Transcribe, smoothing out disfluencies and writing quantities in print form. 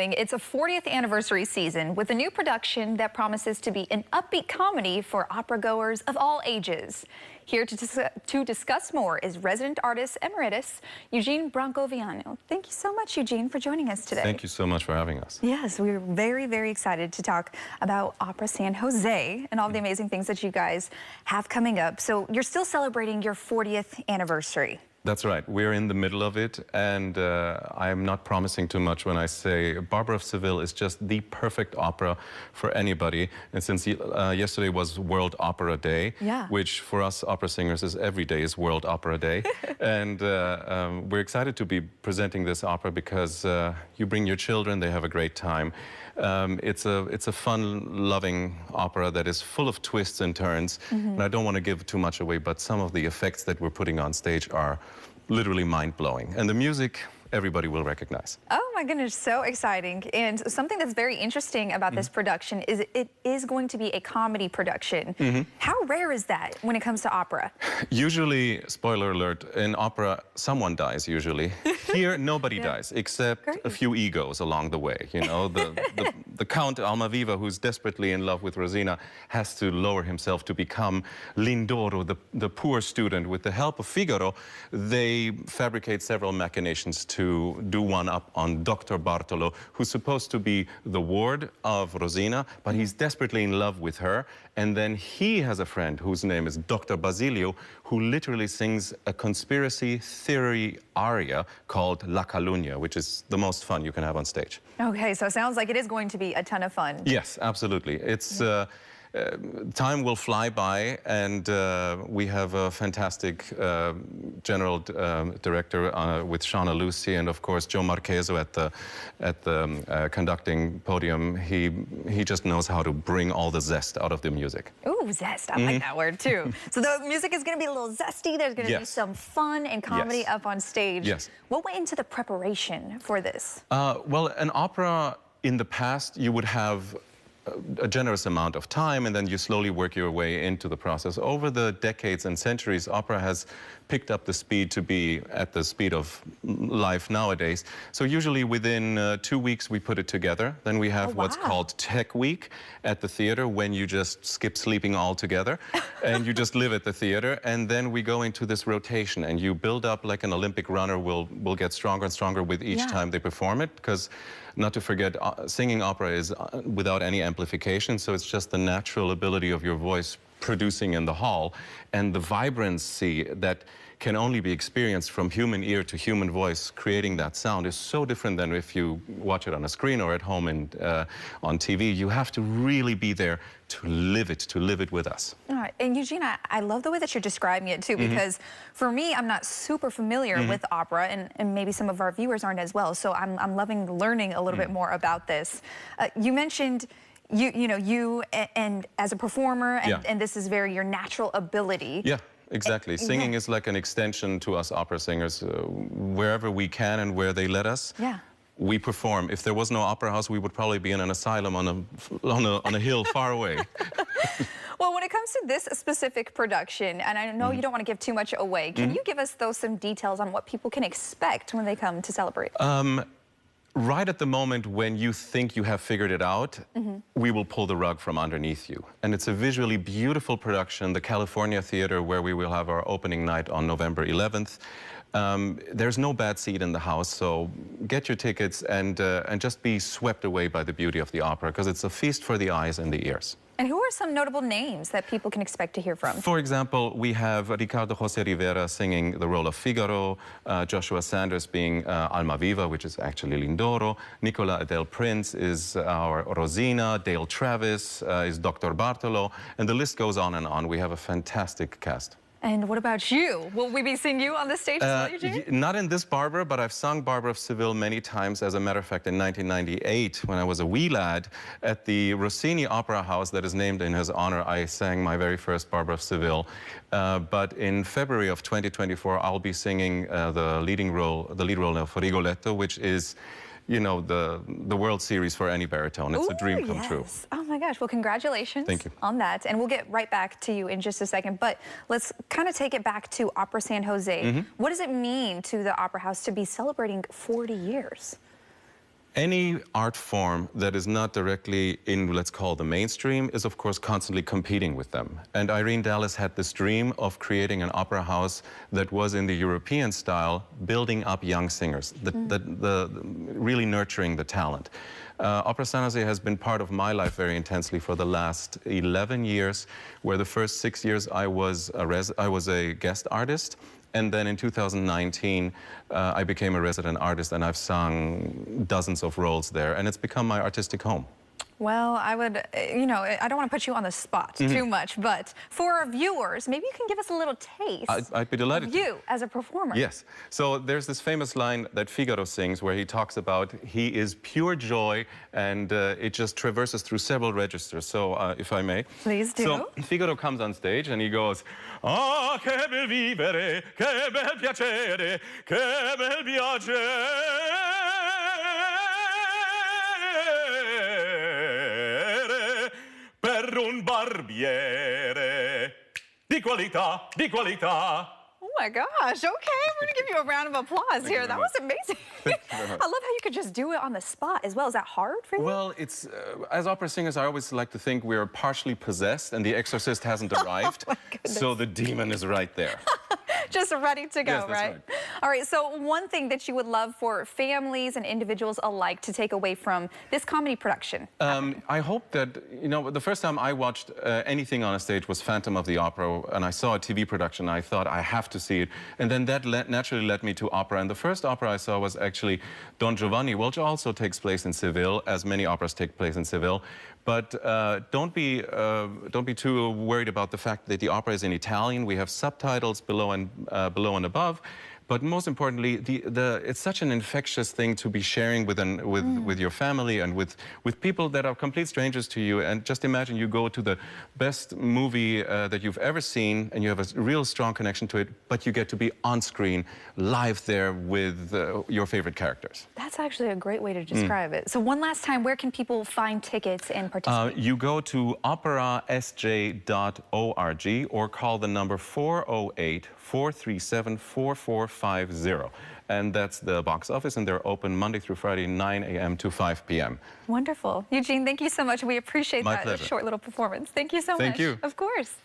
It's a 40th anniversary season with a new production that promises to be an upbeat comedy for opera goers of all ages. Here to discuss more is resident artist Emeritus Eugene Brancoveanu. Thank you so much, Eugene, for joining us today. Thank you so much for having us. Yes, we're very, very excited to talk about Opera San Jose and all the amazing things that you guys have coming up. So you're still celebrating your 40th anniversary. That's right. We're in the middle of it, and I'm not promising too much when I say Barber of Seville is just the perfect opera for anybody. And since yesterday was World Opera Day, which for us opera singers is every day is World Opera Day, and we're excited to be presenting this opera because you bring your children, they have a great time. It's a fun-loving opera that is full of twists and turns, and I don't want to give too much away, but some of the effects that we're putting on stage are literally mind-blowing. And the music, everybody will recognize. Oh my goodness, so exciting. And something that's very interesting about this production is it is going to be a comedy production. How rare is that when it comes to opera? Usually, spoiler alert, in opera, someone dies usually. Here, nobody dies, except a few egos along the way. You know, the Count Almaviva, who's desperately in love with Rosina, has to lower himself to become Lindoro, the poor student. With the help of Figaro, they fabricate several machinations to do one up on Dr. Bartolo, who's supposed to be the ward of Rosina, but he's desperately in love with her. And then he has a friend whose name is Dr. Basilio, who literally sings a conspiracy theory aria called La Calunnia, which is the most fun you can have on stage. Okay, so it sounds like it is going to be a ton of fun. Yes, absolutely. It's time will fly by, and we have a fantastic general director with Shauna Lucy, and of course Joe Marcheso at the conducting podium. He just knows how to bring all the zest out of the music. Ooh, zest! I like that word too. So the music is going to be a little zesty. There's going to be some fun and comedy up on stage. Yes. What went into the preparation for this? Well, an opera in the past, you would have a generous amount of time, and then you slowly work your way into the process. Over the decades and centuries, opera has picked up the speed to be at the speed of life nowadays. So usually within 2 weeks we put it together. Then we have what's called Tech Week at the theater, when you just skip sleeping altogether and you just live at the theater. And then we go into this rotation, and you build up like an Olympic runner will get stronger and stronger with each time they perform it, because not to forget, singing opera is without any amplification, so it's just the natural ability of your voice producing in the hall, and the vibrancy that can only be experienced from human ear to human voice creating that sound is so different than if you watch it on a screen or at home and on TV. You have to really be there to live it with us. All right. And Eugene, I love the way that you're describing it too, because for me, I'm not super familiar with opera, and maybe some of our viewers aren't as well. So I'm loving learning a little bit more about this. You mentioned you and as a performer, and this is very your natural ability. Yeah. Exactly. Singing is like an extension to us opera singers. Wherever we can and where they let us, we perform. If there was no opera house, we would probably be in an asylum on a hill far away. Well, when it comes to this specific production, and I know you don't want to give too much away, can you give us some details on what people can expect when they come to celebrate? Right at the moment when you think you have figured it out, we will pull the rug from underneath you. And it's a visually beautiful production, the California Theater, where we will have our opening night on November 11th. There's no bad seat in the house, so get your tickets and just be swept away by the beauty of the opera, because it's a feast for the eyes and the ears. And who are some notable names that people can expect to hear from? For example, we have Ricardo José Rivera singing the role of Figaro, Joshua Sanders being Almaviva, which is actually Lindoro, Nicola Adele Prince is our Rosina, Dale Travis is Dr. Bartolo, and the list goes on and on. We have a fantastic cast. And what about you? Will we be seeing you on the stage as well, Eugene? Not in this Barber, but I've sung Barber of Seville many times. As a matter of fact, in 1998, when I was a wee lad, at the Rossini Opera House that is named in his honor, I sang my very first Barber of Seville. But in February of 2024, I'll be singing the lead role of Rigoletto, which is, you know, the World Series for any baritone. It's a dream come true. Oh my gosh, well, congratulations on that. And we'll get right back to you in just a second, but let's kind of take it back to Opera San Jose. What does it mean to the Opera House to be celebrating 40 years? Any art form that is not directly in, let's call the mainstream, is of course constantly competing with them. And Irene Dallas had this dream of creating an opera house that was in the European style, building up young singers, really nurturing the talent. Opera San Jose has been part of my life very intensely for the last 11 years, where the first 6 years I was a guest artist. And then in 2019, I became a resident artist, and I've sung dozens of roles there, and it's become my artistic home. Well, I would, you know, I don't want to put you on the spot too much, but for our viewers, maybe you can give us a little taste I'd be delighted of you as a performer. Yes. So there's this famous line that Figaro sings where he talks about he is pure joy, and it just traverses through several registers. So if I may. Please do. So Figaro comes on stage and he goes, "Ah, che bel vivere, che bel piacere, che bel piacere. Per un barbiere di qualità, di qualità." Oh my gosh, okay, we're gonna give you a round of applause here. That was amazing. I love how you could just do it on the spot as well. Is that hard for you? Well, it's, as opera singers, I always like to think we're partially possessed and the exorcist hasn't arrived, so the demon is right there. Just ready to go, Yes, that's right? All right, so one thing that you would love for families and individuals alike to take away from this comedy production? I hope that, you know, the first time I watched anything on a stage was Phantom of the Opera, and I saw a TV production, and I thought I have to see it. And then that naturally led me to opera, and the first opera I saw was actually Don Giovanni, which also takes place in Seville, as many operas take place in Seville. But don't be too worried about the fact that the opera is in Italian. We have subtitles below and above. But most importantly, it's such an infectious thing to be sharing with your family and with people that are complete strangers to you. And just imagine you go to the best movie that you've ever seen, and you have a real strong connection to it, but you get to be on screen, live there with your favorite characters. That's actually a great way to describe it. So one last time, where can people find tickets and participate? You go to operasj.org or call the number 408-437-4450. And that's the box office, and they're open Monday through Friday, 9 a.m. to 5 p.m. Wonderful. Eugene, thank you so much. We appreciate My that pleasure. short little performance. Thank you so much. Thank you. Of course.